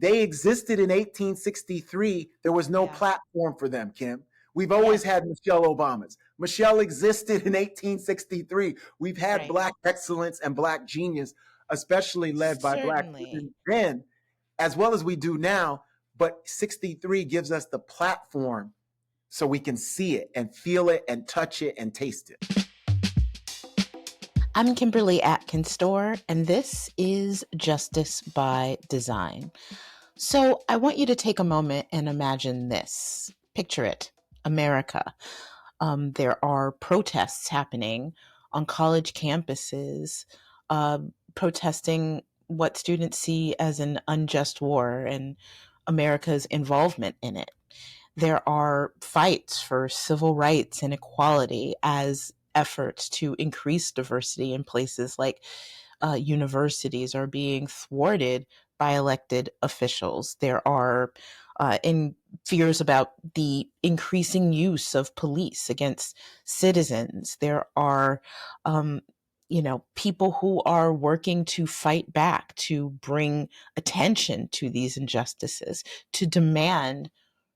They existed in 1863. There was no Yeah. platform for them, Kim. We've always Yes. had Michelle Obamas. Michelle existed in 1863. We've had Right. Black excellence and Black genius, especially led by Black Certainly. women then, as well as we do now. But 63 gives us the platform so we can see it and feel it and touch it and taste it. I'm Kimberly Atkins Stohr, and this is Justice by Design. So I want you to take a moment and imagine this. Picture it, America. There are protests happening on college campuses, protesting what students see as an unjust war and America's involvement in it. There are fights for civil rights and equality as efforts to increase diversity in places like universities are being thwarted by elected officials. There are in fears about the increasing use of police against citizens. There are people who are working to fight back, to bring attention to these injustices, to demand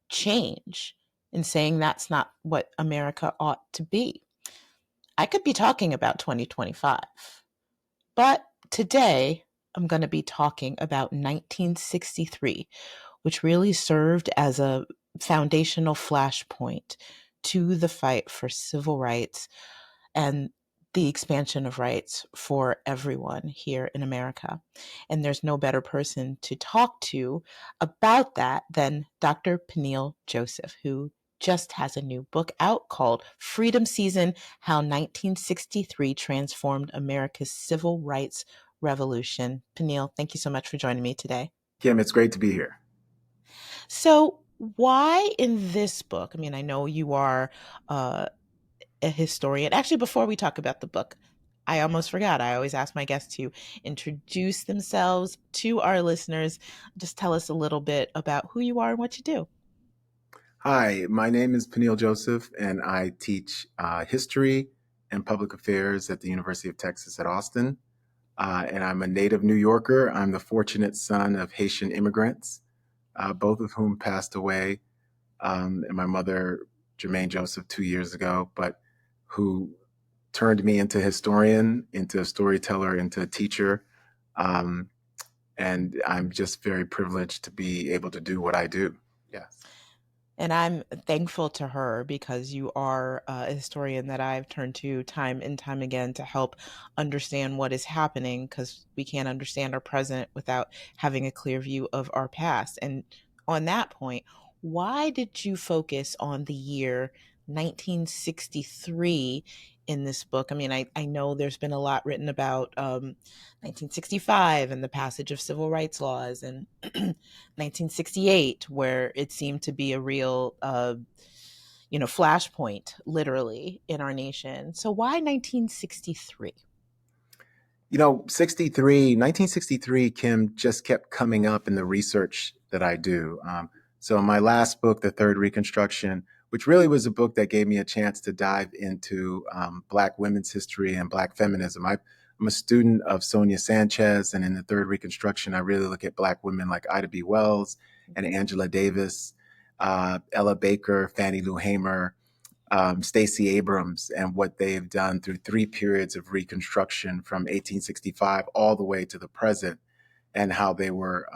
change, and saying that's not what America ought to be. I could be talking about 2025, but today I'm going to be talking about 1963, which really served as a foundational flashpoint to the fight for civil rights and the expansion of rights for everyone here in America. And there's no better person to talk to about that than Dr. Peniel Joseph, who just has a new book out called Freedom Season: How 1963 Transformed America's Civil Rights Revolution. Peniel, thank you so much for joining me today. Kim, it's great to be here. So, why in this book? I mean, I know you are a historian. Actually, before we talk about the book, I almost forgot. I always ask my guests to introduce themselves to our listeners. Just tell us a little bit about who you are and what you do. Hi, my name is Peniel Joseph, and I teach history and public affairs at the University of Texas at Austin. And I'm a native New Yorker. I'm the fortunate son of Haitian immigrants, both of whom passed away, and my mother, Jermaine Joseph, 2 years ago, but who turned me into historian, into a storyteller, into a teacher. And I'm just very privileged to be able to do what I do. Yes. And I'm thankful to her because you are a historian that I've turned to time and time again to help understand what is happening, because we can't understand our present without having a clear view of our past. And on that point, why did you focus on the year 1963 in this book? I mean, I know there's been a lot written about 1965 and the passage of civil rights laws, and 1968, where it seemed to be a real, flashpoint, literally, in our nation. So why 1963? 1963, Kim, just kept coming up in the research that I do. So my last book, The Third Reconstruction, which really was a book that gave me a chance to dive into Black women's history and Black feminism. I'm a student of Sonia Sanchez, and in The Third Reconstruction, I really look at Black women like Ida B. Wells and Angela Davis, Ella Baker, Fannie Lou Hamer, Stacey Abrams, and what they've done through three periods of Reconstruction from 1865 all the way to the present, and how they were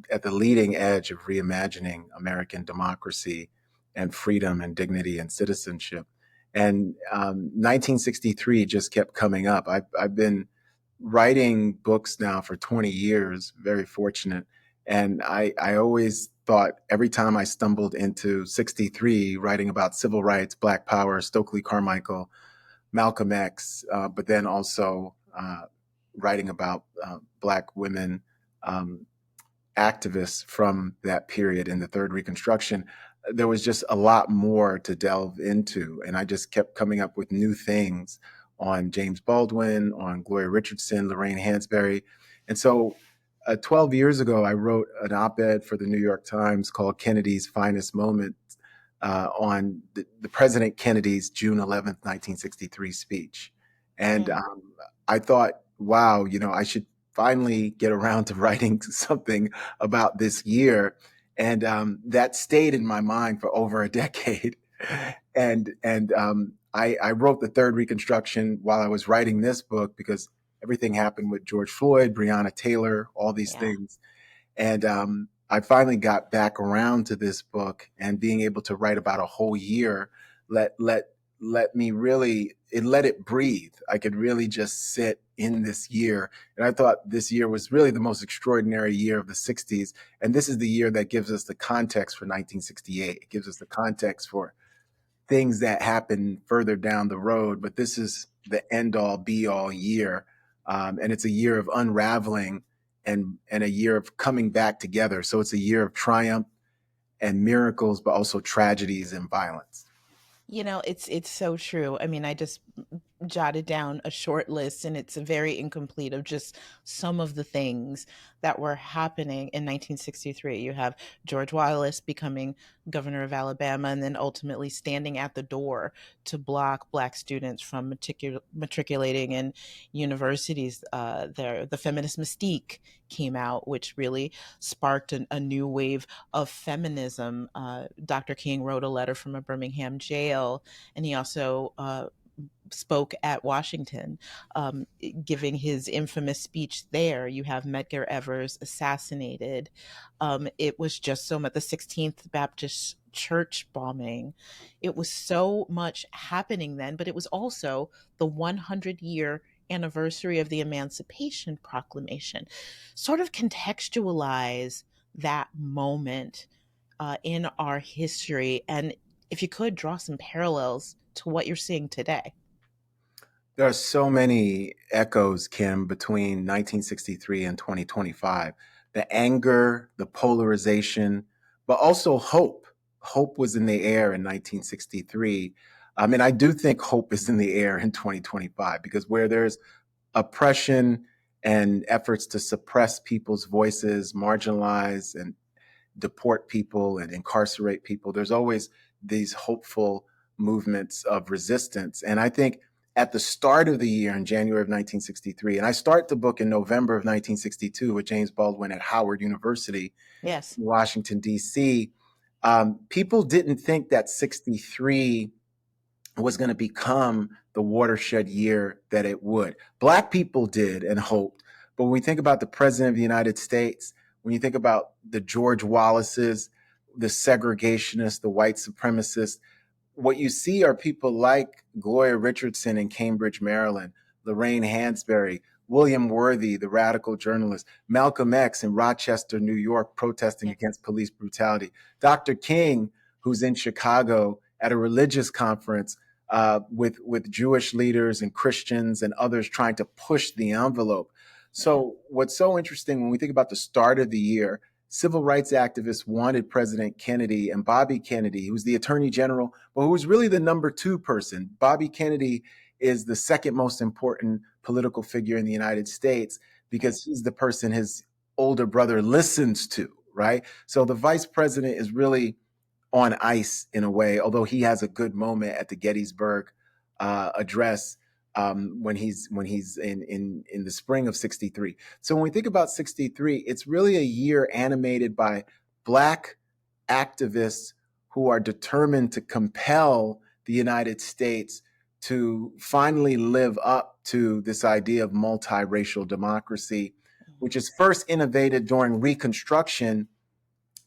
at the leading edge of reimagining American democracy and freedom and dignity and citizenship. And 1963 just kept coming up. I've been writing books now for 20 years, very fortunate. And I always thought every time I stumbled into 63, writing about civil rights, Black Power, Stokely Carmichael, Malcolm X, but then also writing about Black women activists from that period in the Third Reconstruction, there was just a lot more to delve into. And I just kept coming up with new things on James Baldwin, on Gloria Richardson, Lorraine Hansberry. And so 12 years ago, I wrote an op-ed for the New York Times called Kennedy's Finest Moment on the President Kennedy's June 11th, 1963 speech. And I thought, wow, I should finally get around to writing something about this year. And that stayed in my mind for over a decade. I wrote the third Reconstruction while I was writing this book because everything happened with George Floyd, Breonna Taylor, all these Yeah. things. And I finally got back around to this book, and being able to write about a whole year let me really, it let it breathe. I could really just sit in this year. And I thought this year was really the most extraordinary year of the 60s. And this is the year that gives us the context for 1968. It gives us the context for things that happen further down the road. But this is the end all be all year. And it's a year of unraveling and a year of coming back together. So it's a year of triumph and miracles, but also tragedies and violence. It's so true. I mean, I just jotted down a short list, and it's very incomplete, of just some of the things that were happening in 1963. You have George Wallace becoming governor of Alabama, and then ultimately standing at the door to block Black students from matriculating in universities. The feminist mystique came out, which really sparked a new wave of feminism. Dr. King wrote a letter from a Birmingham jail, and he also spoke at Washington, giving his infamous speech there. You have Medgar Evers assassinated. It was just so much. The 16th Baptist Church bombing. It was so much happening then, but it was also the 100-year anniversary of the Emancipation Proclamation. Sort of contextualize that moment in our history, and if you could draw some parallels to what you're seeing today. There are so many echoes, Kim, between 1963 and 2025. The anger, the polarization, but also hope. Hope was in the air in 1963. And I do think hope is in the air in 2025, because where there's oppression and efforts to suppress people's voices, marginalize and deport people and incarcerate people, there's always these hopeful movements of resistance. And I think at the start of the year, in January of 1963, and I start the book in November of 1962 with James Baldwin at Howard University Yes. in Washington, D.C., people didn't think that 63 was going to become the watershed year that it would. Black people did and hoped. But when we think about the President of the United States, when you think about the George Wallaces, the segregationists, the white supremacists, what you see are people like Gloria Richardson in Cambridge, Maryland, Lorraine Hansberry, William Worthy, the radical journalist, Malcolm X in Rochester, New York, protesting Yeah. against police brutality, Dr. King, who's in Chicago at a religious conference with Jewish leaders and Christians and others trying to push the envelope. So what's so interesting when we think about the start of the year, civil rights activists wanted President Kennedy and Bobby Kennedy, who's the attorney general, but who was really the number two person. Bobby Kennedy is the second most important political figure in the United States because he's the person his older brother listens to, right? So the vice president is really on ice in a way, although he has a good moment at the Gettysburg address when he's in the spring of 63. So when we think about 63, it's really a year animated by Black activists who are determined to compel the United States to finally live up to this idea of multiracial democracy, which is first innovated during Reconstruction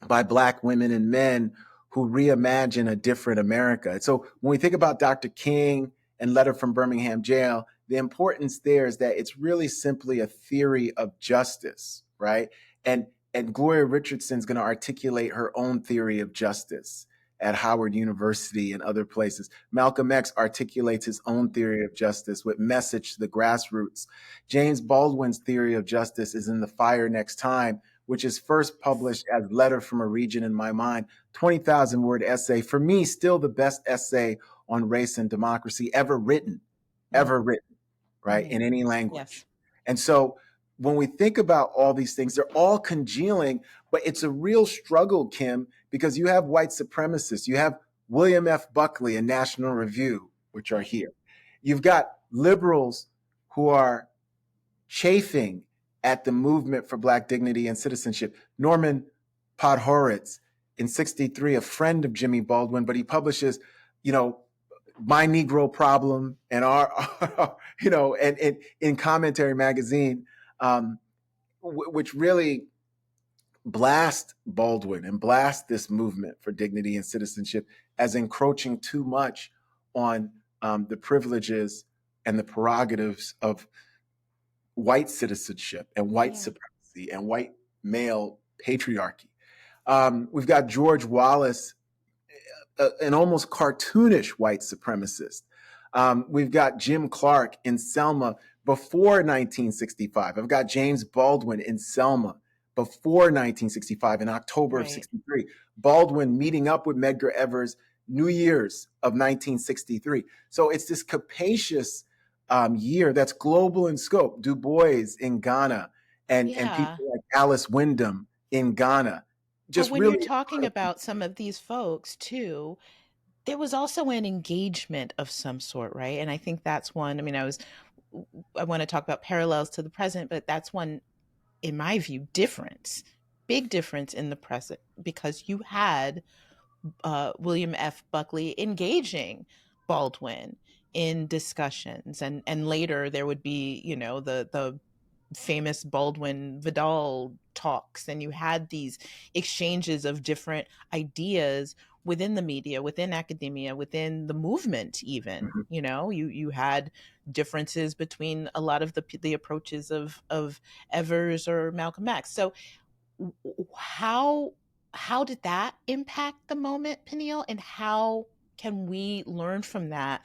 by Black women and men who reimagine a different America. So when we think about Dr. King and Letter from Birmingham Jail, the importance there is that it's really simply a theory of justice, right? And Gloria Richardson's going to articulate her own theory of justice at Howard University and other places. Malcolm X articulates his own theory of justice with Message to the Grassroots. James Baldwin's theory of justice is in The Fire Next Time, which is first published as Letter from a Region in My Mind, 20,000 word essay. For me, still the best essay on race and democracy ever written, right, in any language. Yes. And so when we think about all these things, they're all congealing, but it's a real struggle, Kim, because you have white supremacists. You have William F. Buckley and National Review, which are here. You've got liberals who are chafing at the movement for Black dignity and citizenship. Norman Podhoretz in 63, a friend of Jimmy Baldwin, but he publishes, you know, My Negro Problem and you know, and in Commentary Magazine, which really blast Baldwin and blast this movement for dignity and citizenship as encroaching too much on the privileges and the prerogatives of white citizenship and white supremacy and white male patriarchy. We've got George Wallace, an almost cartoonish white supremacist. We've got Jim Clark in Selma before 1965. I've got James Baldwin in Selma before 1965 in October of 63. Baldwin meeting up with Medgar Evers New Year's of 1963. So it's this capacious year that's global in scope. Du Bois in Ghana and people like Alice Wyndham in Ghana. Just but when really you're talking about some of these folks too, there was also an engagement of some sort, right? And I think that's one. I mean, I want to talk about parallels to the present, but that's one, in my view, big difference in the present, because you had William F. Buckley engaging Baldwin in discussions, and later there would be, you know, the famous Baldwin Vidal talks, and you had these exchanges of different ideas within the media, within academia, within the movement even. Mm-hmm. You know, you had differences between a lot of the approaches of Evers or Malcolm X. So how did that impact the moment, Peniel, and how can we learn from that?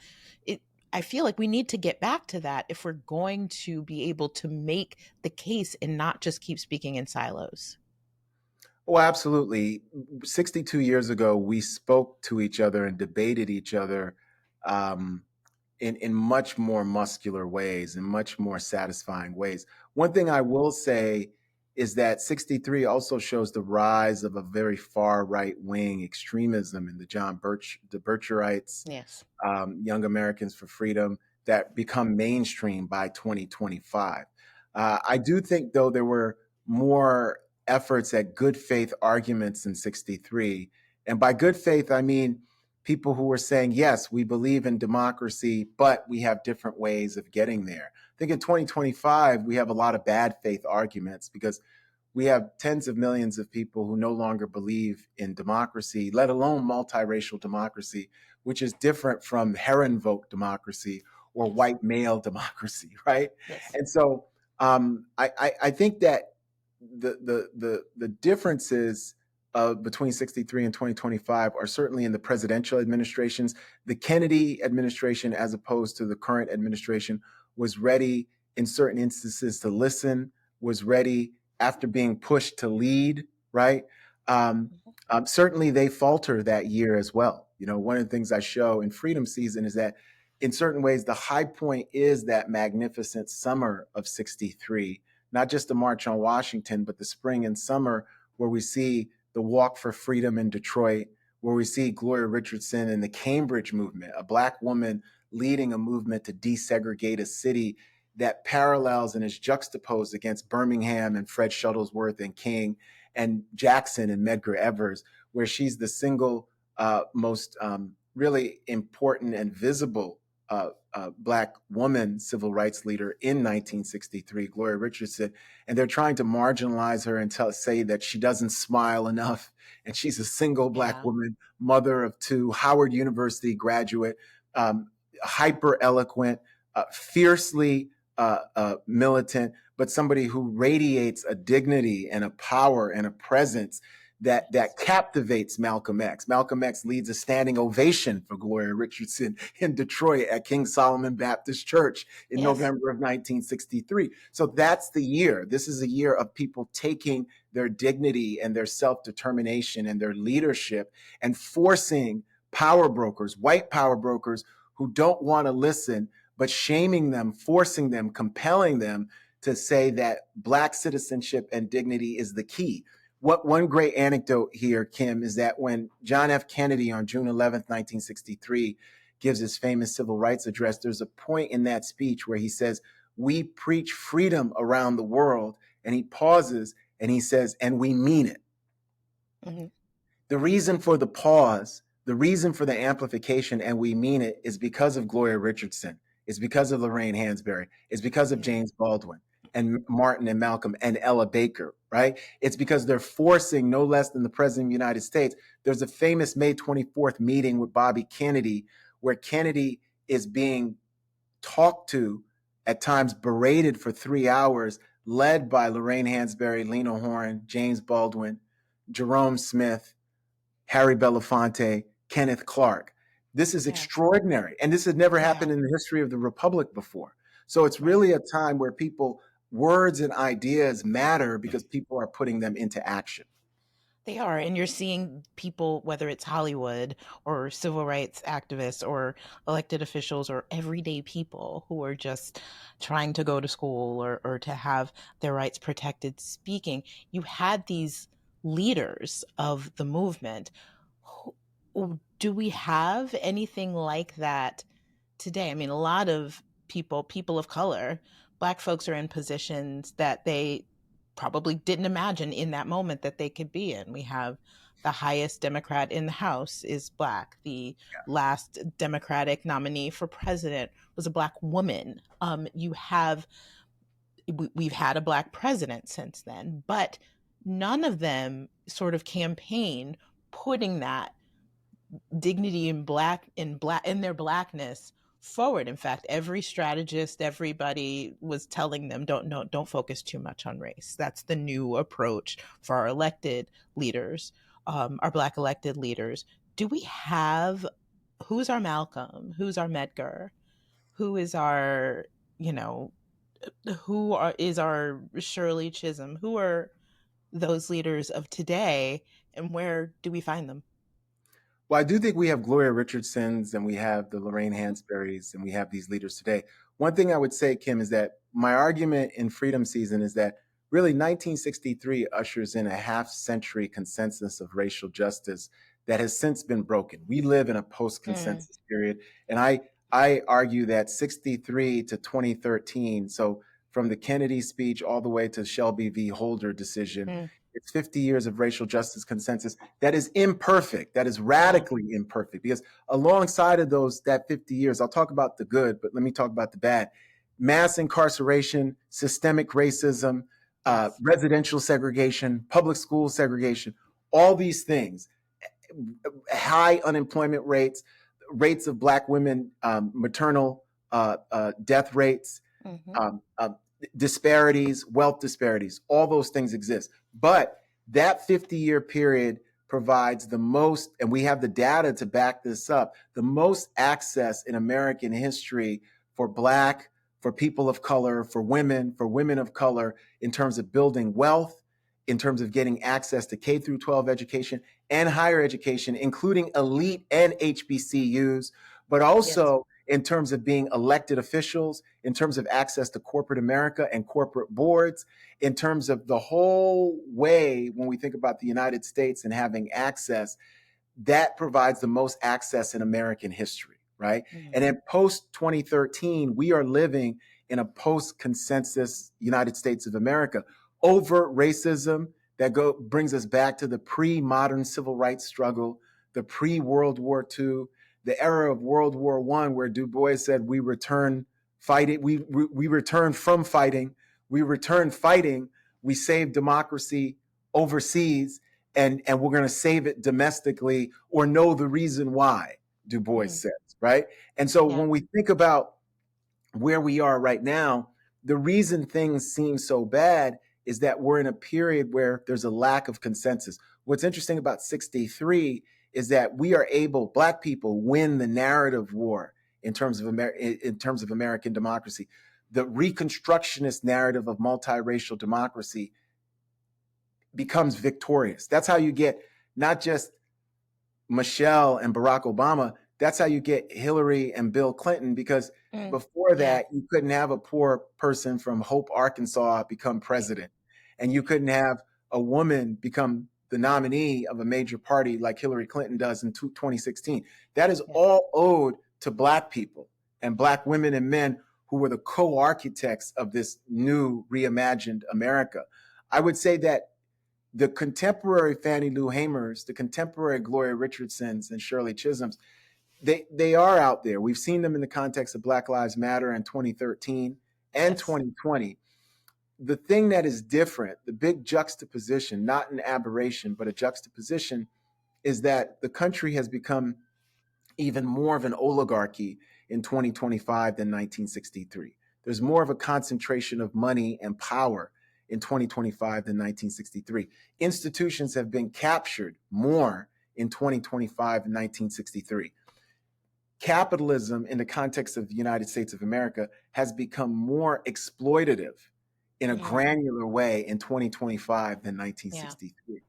I feel like we need to get back to that if we're going to be able to make the case and not just keep speaking in silos. Oh, absolutely. 62 years ago, we spoke to each other and debated each other in much more muscular ways, in much more satisfying ways. One thing I will say is that 63 also shows the rise of a very far right wing extremism in the the Bircherites, yes, Young Americans for Freedom, that become mainstream by 2025. I do think, though, there were more efforts at good faith arguments in 63. And by good faith, I mean people who were saying, yes, we believe in democracy, but we have different ways of getting there. I think in 2025, we have a lot of bad faith arguments because we have tens of millions of people who no longer believe in democracy, let alone multiracial democracy, which is different from Herrenvolk democracy or white male democracy, right? Yes. And so I think that the differences between 63 and 2025 are certainly in the presidential administrations. The Kennedy administration, as opposed to the current administration, was ready in certain instances to listen, was ready after being pushed to lead, right? Certainly they falter that year as well. You know, one of the things I show in Freedom Season is that in certain ways, the high point is that magnificent summer of 63, not just the March on Washington, but the spring and summer where we see the Walk for Freedom in Detroit, where we see Gloria Richardson and the Cambridge movement, a Black woman leading a movement to desegregate a city that parallels and is juxtaposed against Birmingham and Fred Shuttlesworth and King and Jackson and Medgar Evers, where she's the single most really important and visible Black woman civil rights leader in 1963, Gloria Richardson. And they're trying to marginalize her and say that she doesn't smile enough. And she's a single Black woman, mother of two, Howard University graduate, hyper eloquent, fiercely militant, but somebody who radiates a dignity and a power and a presence that captivates Malcolm X. Malcolm X leads a standing ovation for Gloria Richardson in Detroit at King Solomon Baptist Church in November of 1963. So that's the year. This is a year of people taking their dignity and their self-determination and their leadership and forcing power brokers, white power brokers who don't want to listen, but shaming them, forcing them, compelling them to say that Black citizenship and dignity is the key. One great anecdote here, Kim, is that when John F. Kennedy on June 11th, 1963, gives his famous civil rights address, there's a point in that speech where he says, "We preach freedom around the world, and he pauses and he says, and we mean it. Mhm. The reason for the pause, the reason for the amplification, and we mean it, is because of Gloria Richardson, is because of Lorraine Hansberry, is because of Yeah. James Baldwin and Martin and Malcolm and Ella Baker, right? It's because they're forcing no less than the president of the United States. There's a famous May 24th meeting with Bobby Kennedy where Kennedy is being talked to, at times berated for 3 hours, led by Lorraine Hansberry, Lena Horne, James Baldwin, Jerome Smith, Harry Belafonte, Kenneth Clark. This is Yes. extraordinary. And this had never Yeah. happened in the history of the Republic before. So it's Right. really a time where words and ideas matter because people are putting them into action. They are. And you're seeing people, whether it's Hollywood or civil rights activists or elected officials or everyday people who are just trying to go to school or to have their rights protected speaking. You had these leaders of the movement. Do we have anything like that today? I mean, a lot of people of color, Black folks are in positions that they probably didn't imagine in that moment that they could be in. We have the highest Democrat in the House is Black. The last Democratic nominee for president was a Black woman. We've had a Black president since then, but none of them sort of campaigned putting that dignity in their blackness forward. In fact, every strategist, everybody was telling them, don't focus too much on race. That's the new approach for our elected leaders, our Black elected leaders. Do we have Who's our Malcolm? Who's our Medgar? Who is our, you know, is our Shirley Chisholm? Who are those leaders of today, and where do we find them? Well, I do think we have Gloria Richardsons and we have the Lorraine Hansberrys and we have these leaders today. One thing I would say, Kim, is that my argument in Freedom Season is that really 1963 ushers in a half century consensus of racial justice that has since been broken. We live in a post Mm, consensus period. And I argue that 63 to 2013, so from the Kennedy speech all the way to Shelby v. Holder decision, mm, it's 50 years of racial justice consensus that is imperfect, that is yeah. radically imperfect. Because alongside of that 50 years, I'll talk about the good, but let me talk about the bad. Mass incarceration, systemic racism, Yes. residential segregation, public school segregation, all these things, high unemployment rates, rates of Black women, maternal death rates, Hmm. um, uh, disparities, wealth disparities, all those things exist. But that 50-year period provides the most, and we have the data to back this up, the most access in American history for Black, for people of color, for women of color, in terms of building wealth, in terms of getting access to K through 12 education and higher education, including elite and HBCUs, but Yes. also in terms of being elected officials, in terms of access to corporate America and corporate boards, in terms of the whole way when we think about the United States and having access, that provides the most access in American history, right? Mm. And in post 2013, we are living in a post consensus United States of America. Overt racism brings us back to the pre modern civil rights struggle, the pre World War II, the era of World War I, where Du Bois said, "We return fighting, we return from fighting, we return fighting, we save democracy overseas, and we're going to save it domestically or know the reason why," Du Bois Mm. says, right? And so Yeah. when we think about where we are right now, the reason things seem so bad is that we're in a period where there's a lack of consensus. What's interesting about 63 is that we are able, Black people win the narrative war in terms of American democracy. The Reconstructionist narrative of multiracial democracy becomes victorious. That's how you get not just Michelle and Barack Obama, that's how you get Hillary and Bill Clinton, because Mm. before Yeah. that, you couldn't have a poor person from Hope, Arkansas become Right. president. And you couldn't have a woman become the nominee of a major party like Hillary Clinton does in 2016. That is Yeah. all owed to Black people and Black women and men who were the co-architects of this new reimagined America. I would say that the contemporary Fannie Lou Hamers, the contemporary Gloria Richardsons and Shirley Chisholms, they are out there. We've seen them in the context of Black Lives Matter in 2013 and Yes. 2020. The thing that is different, the big juxtaposition, not an aberration, but a juxtaposition, is that the country has become even more of an oligarchy in 2025 than 1963. There's more of a concentration of money and power in 2025 than 1963. Institutions have been captured more in 2025 than 1963. Capitalism, in the context of the United States of America, has become more exploitative in a Mm, granular way in 2025 than yeah. 1963.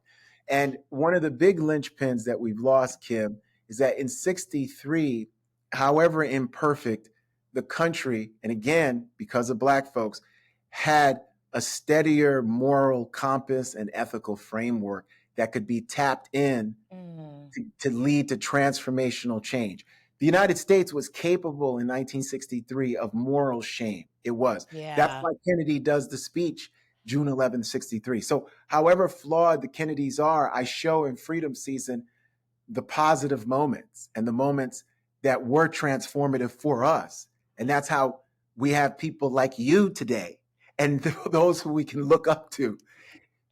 And one of the big linchpins that we've lost, Kim, is that in 63, however imperfect, the country, and again, because of Black folks, had a steadier moral compass and ethical framework that could be tapped in Mm, to lead to transformational change. The United States was capable in 1963 of moral shame. It was. That's yeah. why Kennedy does the speech June 11th, 63. So, however flawed the Kennedys are, I show in Freedom Season the positive moments and the moments that were transformative for us. And that's how we have people like you today and those who we can look up to.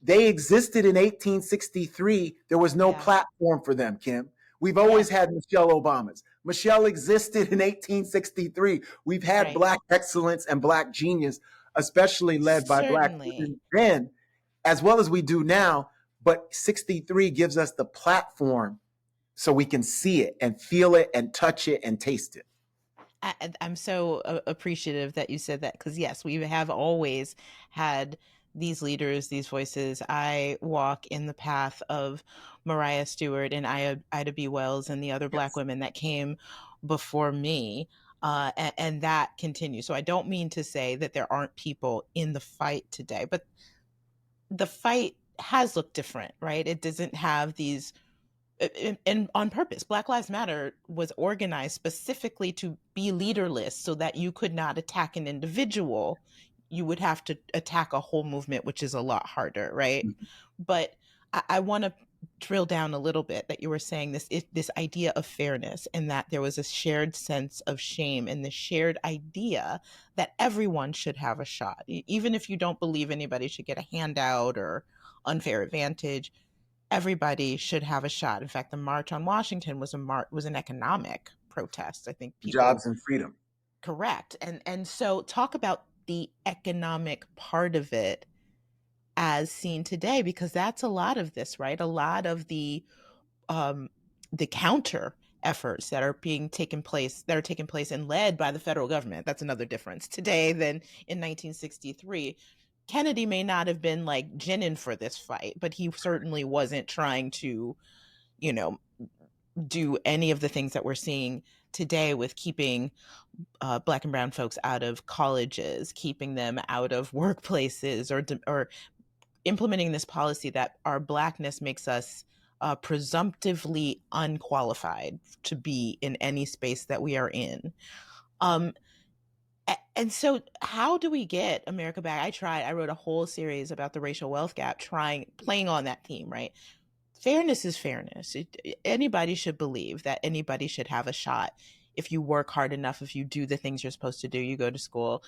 They existed in 1863. There was no Yeah. platform for them, Kim. We've always Yes. had Michelle Obamas. Michelle existed in 1863. We've had Right. Black excellence and Black genius, especially led by Black Certainly. women then, as well as we do now. But 63 gives us the platform so we can see it and feel it and touch it and taste it. I'm so appreciative that you said that because yes, we have always had these leaders, these voices. I walk in the path of Mariah Stewart and Ida B. Wells and the other Black Yes. women that came before me. And that continues. So I don't mean to say that there aren't people in the fight today, but the fight has looked different, right? It doesn't have these and on purpose. Black Lives Matter was organized specifically to be leaderless so that you could not attack an individual. You would have to attack a whole movement, which is a lot harder, right? But I want to drill down a little bit that you were saying this idea of fairness and that there was a shared sense of shame and the shared idea that everyone should have a shot, even if you don't believe anybody should get a handout or unfair advantage. Everybody should have a shot. In fact, the March on Washington was an economic protest. I think people Jobs and freedom. correct. And so talk about the economic part of it as seen today, because that's a lot of this, right? A lot of um the counter efforts that are taking place and led by the federal government. That's another difference today than in 1963. Kennedy may not have been like ginning for this fight, but he certainly wasn't trying to, you know, do any of the things that we're seeing today with keeping Black and Brown folks out of colleges, keeping them out of workplaces, or implementing this policy that our Blackness makes us presumptively unqualified to be in any space that we are in. Um, and so, how do we get America back? I wrote a whole series about the racial wealth gap, playing on that theme, right? Fairness is fairness. Anybody should believe that anybody should have a shot. If you work hard enough, if you do the things you're supposed to do, you go to school,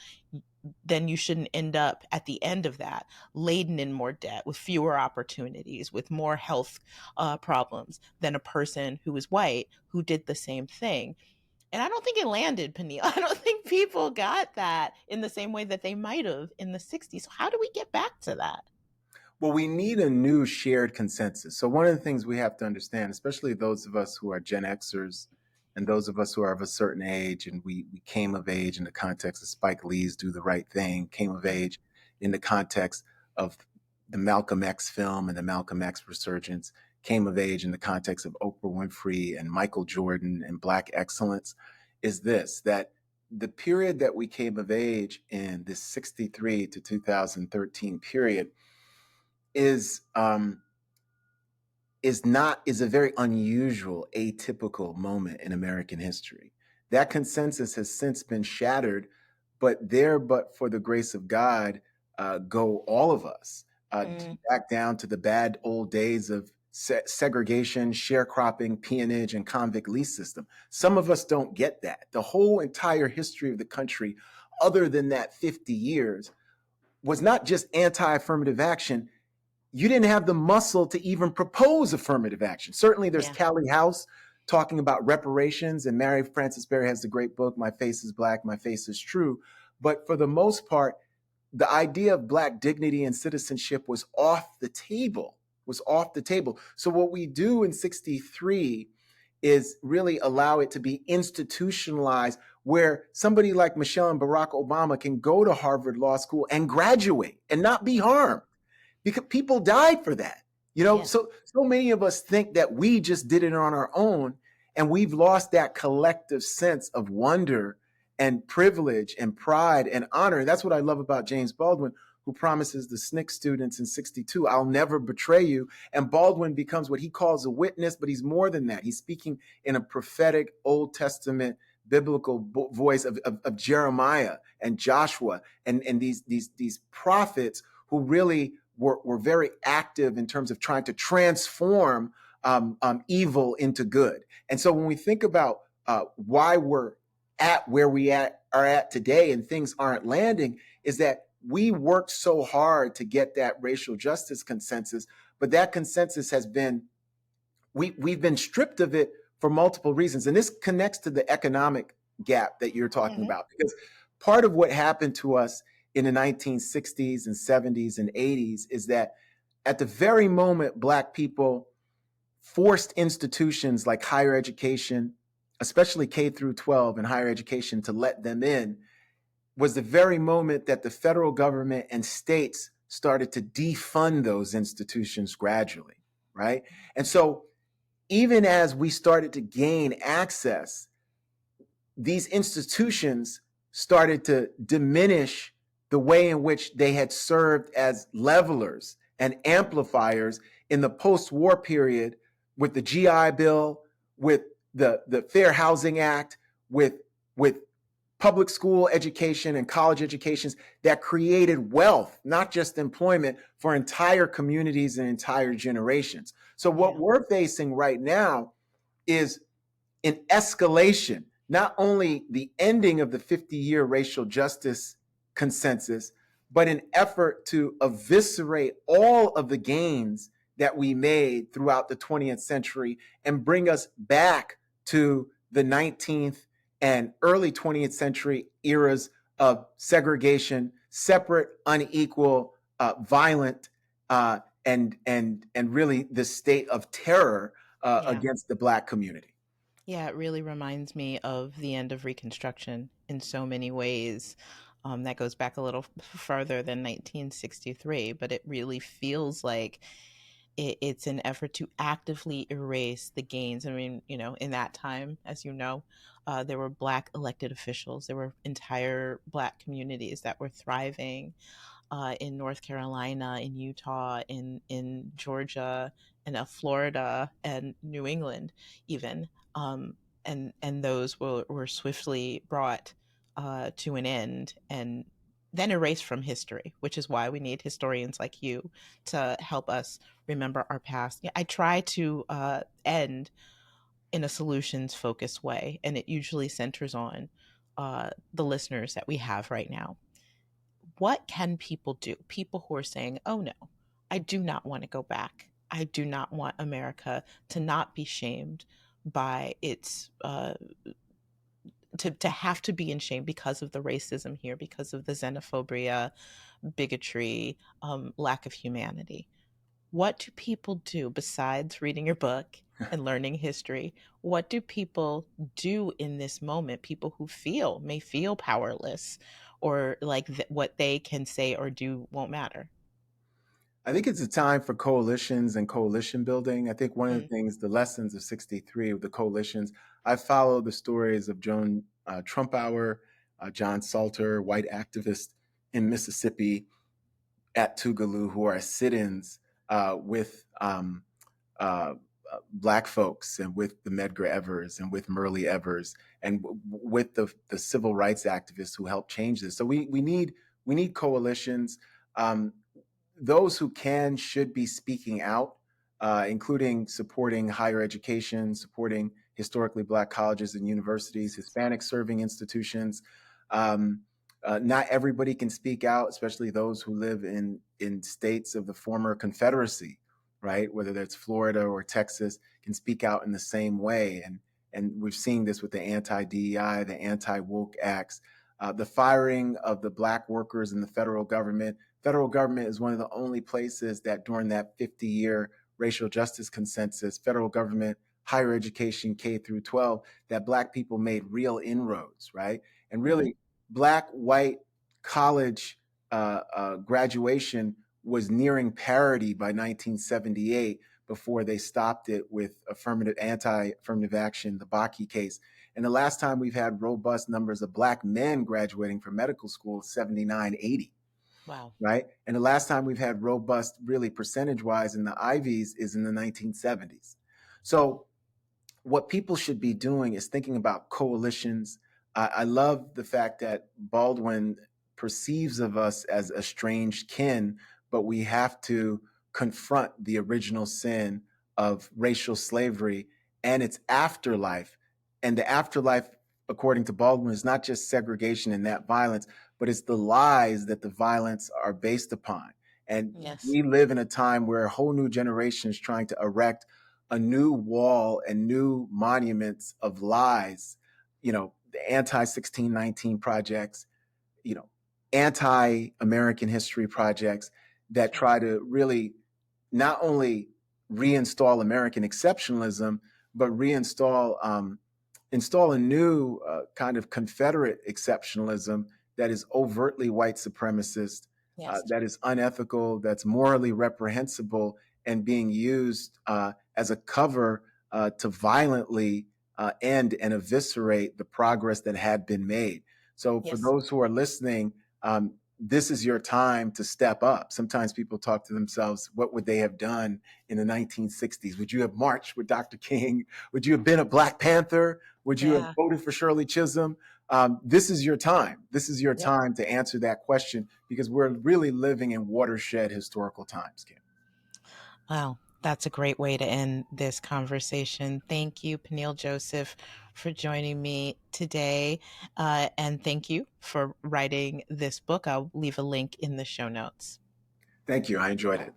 then you shouldn't end up at the end of that laden in more debt, with fewer opportunities, with more health problems than a person who is white who did the same thing. And I don't think it landed, Peniel. I don't think people got that in the same way that they might have in the 60s. So how do we get back to that? Well, we need a new shared consensus. So, one of the things we have to understand, especially those of us who are Gen Xers and those of us who are of a certain age, and we came of age in the context of Spike Lee's Do the Right Thing, came of Yeah. age in the context of the Malcolm X film and the Malcolm X resurgence, came of age in the context of Oprah Winfrey and Michael Jordan and Black excellence, is this that the period that we came of age in, this 63 to 2013 period, is is a very unusual, atypical moment in American history. That consensus has since been shattered but there, but for the grace of God, go all of us, Mm, back down to the bad old days of segregation, sharecropping, peonage, and convict lease system. Some of us don't get that. The whole entire history of the country, other than that 50 years, was not just anti-affirmative action. You didn't have the muscle to even propose affirmative action. Certainly, there's yeah. Callie House talking about reparations, and Mary Frances Berry has the great book, My Face is Black, My Face is True. But for the most part, the idea of Black dignity and citizenship was off the table, was off the table. So what we do in 63 is really allow it to be institutionalized, where somebody like Michelle and Barack Obama can go to Harvard Law School and graduate and not be harmed, because people died for that. Yeah. So many of us think that we just did it on our own, and we've lost that collective sense of wonder and privilege and pride and honor. And that's what I love about James Baldwin, who promises the SNCC students in 62, I'll never betray you. And Baldwin becomes what he calls a witness, but he's more than that. He's speaking in a prophetic Old Testament biblical voice of Jeremiah and Joshua and these prophets who really were very active in terms of trying to transform evil into good. And so when we think about why we're at where are at today and things aren't landing, is that we worked so hard to get that racial justice consensus, but that consensus has been, we've been stripped of it for multiple reasons. And this connects to the economic gap that you're talking Hmm. about, because part of what happened to us in the 1960s and 70s and 80s is that at the very moment Black people forced institutions like higher education, especially K through 12 and higher education, to let them in, was the very moment that the federal government and states started to defund those institutions gradually, right? And so even as we started to gain access, these institutions started to diminish the way in which they had served as levelers and amplifiers in the post-war period, with the GI Bill, with the Fair Housing Act, with public school education and college educations that created wealth, not just employment, for entire communities and entire generations. So what Yeah. we're facing right now is an escalation, not only the ending of the 50-year racial justice consensus, but an effort to eviscerate all of the gains that we made throughout the 20th century and bring us back to the 19th and early 20th century eras of segregation, separate, unequal, violent, and really the state of terror Yeah. against the Black community. Yeah, it really reminds me of the end of Reconstruction in so many ways. That goes back a little further than 1963, but it really feels like it's an effort to actively erase the gains. I mean, in that time, as you know, there were Black elected officials, there were entire Black communities that were thriving in North Carolina, in Utah, in Georgia, and Florida, and New England, even. And those were swiftly brought to an end and then erased from history, which is why we need historians like you to help us remember our past. Yeah, I try to end in a solutions focused way, and it usually centers on the listeners that we have right now. What can people do? People who are saying, oh no, I do not want to go back. I do not want America to not be shamed by its, to have to be in shame because of the racism here, because of the xenophobia, bigotry, lack of humanity. What do people do besides reading your book and learning history? What do people do in this moment? People who may feel powerless, or like what they can say or do won't matter. I think it's a time for coalitions and coalition building. I think one of the Mm, things, the lessons of 63 with the coalitions, I follow the stories of Joan Trumpauer, John Salter, white activists in Mississippi at Tougaloo, who are sit ins with uh, Black folks and with the Medgar Evers and with Murray Evers and with the civil rights activists who helped change this. So we need coalitions. Those who can should be speaking out, including supporting higher education, supporting historically Black colleges and universities, Hispanic serving institutions. Not everybody can speak out, especially those who live in states of the former Confederacy, right? Whether that's Florida or Texas, can speak out in the same way. And we've seen this with the anti-DEI, the anti-woke acts, the firing of the Black workers in the federal government. Federal government is one of the only places that during that 50-year racial justice consensus, federal government, higher education, K through 12, that Black people made real inroads, right? And really, Black, white college graduation was nearing parity by 1978 before they stopped it with anti-affirmative action, the Bakke case. And the last time we've had robust numbers of Black men graduating from medical school is 79, 80. Wow. Right. And the last time we've had robust, really percentage wise in the Ivies is in the 1970s. So what people should be doing is thinking about coalitions. I love the fact that Baldwin perceives of us as estranged kin, but we have to confront the original sin of racial slavery and its afterlife. And the afterlife, according to Baldwin, is not just segregation and that violence, but it's the lies that the violence are based upon. And we live in a time where a whole new generation is trying to erect a new wall and new monuments of lies, the anti-1619 projects, anti-American history projects that try to really not only reinstall American exceptionalism, but install a new kind of Confederate exceptionalism that is overtly white supremacist, that is unethical, that's morally reprehensible, and being used as a cover to violently end and eviscerate the progress that had been made. So for those who are listening, this is your time to step up. Sometimes people talk to themselves, what would they have done in the 1960s? Would you have marched with Dr. King? Would you have been a Black Panther? Would you have voted for Shirley Chisholm? This is your time. This is your time to answer that question, because we're really living in watershed historical times, Kim. Wow. That's a great way to end this conversation. Thank you, Peniel Joseph, for joining me today. And thank you for writing this book. I'll leave a link in the show notes. Thank you. I enjoyed it.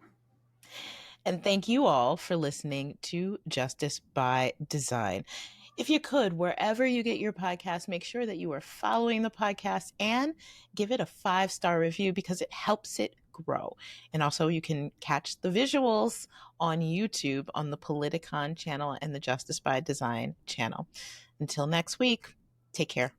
And thank you all for listening to Justice by Design. If you could, wherever you get your podcast, make sure that you are following the podcast and give it a 5-star review, because it helps it grow. And also, you can catch the visuals on YouTube on the Politicon channel and the Justice by Design channel. Until next week, take care.